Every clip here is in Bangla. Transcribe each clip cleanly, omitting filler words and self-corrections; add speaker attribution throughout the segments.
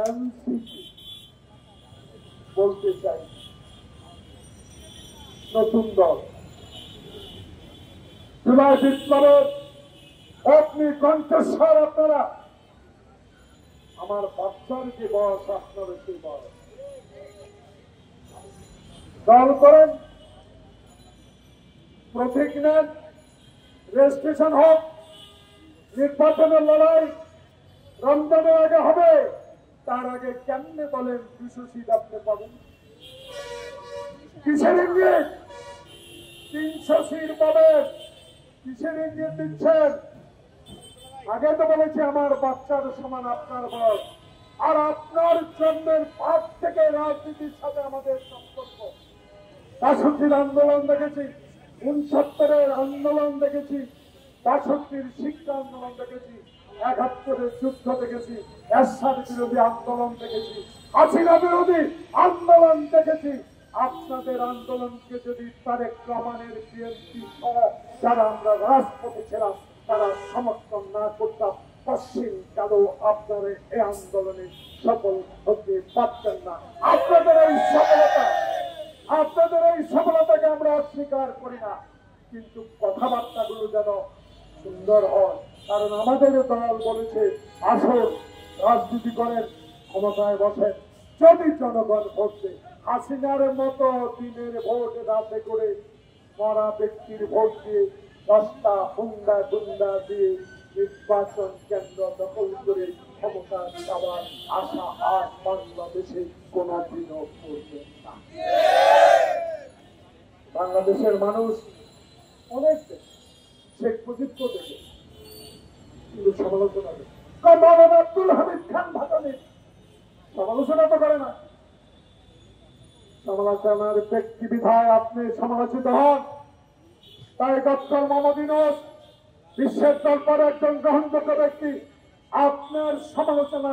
Speaker 1: এনসিপি বলতে চাই, নতুন দল জুলাই বিপ্লবের অগ্নি কণ্ঠস্বর আপনারা। আমার বাচ্চার যে বয়স, আপনার সেই বয়স। দল করেন, প্রতীক নেন, রেজিস্ট্রেশন হোক, নির্বাচনের লড়াই রমজানের আগে হবে। তার আগে কেমনে বলেন 200 সিট আপনি পাবেন? কিসের ইঙ্গিত? 300 সিট পাবেন, কিসের ইঙ্গিত দিচ্ছেন? আগে তো বলেছি আমার বাচ্চার সমান আপনার বয়স, আর আপনার জন্মের পর থেকে রাজনীতির সাথে আমাদের সম্পর্ক। 65 আন্দোলন দেখেছি, 69 আন্দোলন দেখেছি, 65 শিক্ষা আন্দোলন দেখেছি, 71 যুদ্ধ দেখেছি, এরশাদ বিরোধী আন্দোলন দেখেছি, হাসিনা বিরোধী আন্দোলন দেখেছি। আপনাদের আন্দোলনকে যদি তারেক রহমানের বিএনপি সহ যারা আমরা রাজপথে ছিলাম তারা সমর্থন না করতাম, পশ্চিম কালো আপনারা এই আন্দোলনে সফল হতে পারতেন না। আপনাদের এই সফলতাকে আমরা অস্বীকার করি না, কিন্তু কথাবার্তাগুলো যেন সুন্দর হয়। কারণ আমাদের দল বলেছে আসুন রাজনীতি করেন, ক্ষমতায় বসেন, যদি জনগণ ভোট দেয়। হাসিনার মতো দিনের ভোট রাতে করে মরা ব্যক্তির ভোট দিয়ে 10টা হুন্ডা গুন্ডা দিয়ে নির্বাচন কেন্দ্র দখল করে ক্ষমতা পাওয়ার আশা আর বাংলাদেশে কোনদিনও করবে না। বাংলাদেশের মানুষ অনেক শেখ মুজিবকে দেখে, কিন্তু সমালোচনা করে। মৌলানা আব্দুল হামিদ খান ভাসানীর সমালোচনা তো করে না। সমালোচনার ব্যক্তি বিধায় আপনি সমালোচিত হন। তাই ডক্টর মোহাম্মদ ইউনূস বিশ্বের দরবারে একজন গ্রহণযোগ্য ব্যক্তি, আপনার সমালোচনা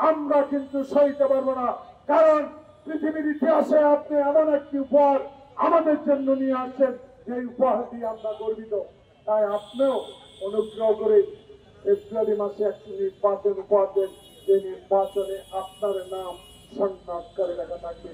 Speaker 1: আমরা কিন্তু সইতে পারবো না। কারণ পৃথিবীর ইতিহাসে আপনি এমন একটি উপহার আমাদের জন্য নিয়ে আসছেন, যে উপহার দিয়ে আমরা গর্বিত। তাই আপনিও অনুগ্রহ করে ফেব্রুয়ারি মাসে একটি নির্বাচন উপহার দেন, যে নির্বাচনে আপনার নাম সংরক্ষণ করে রাখা থাকবে।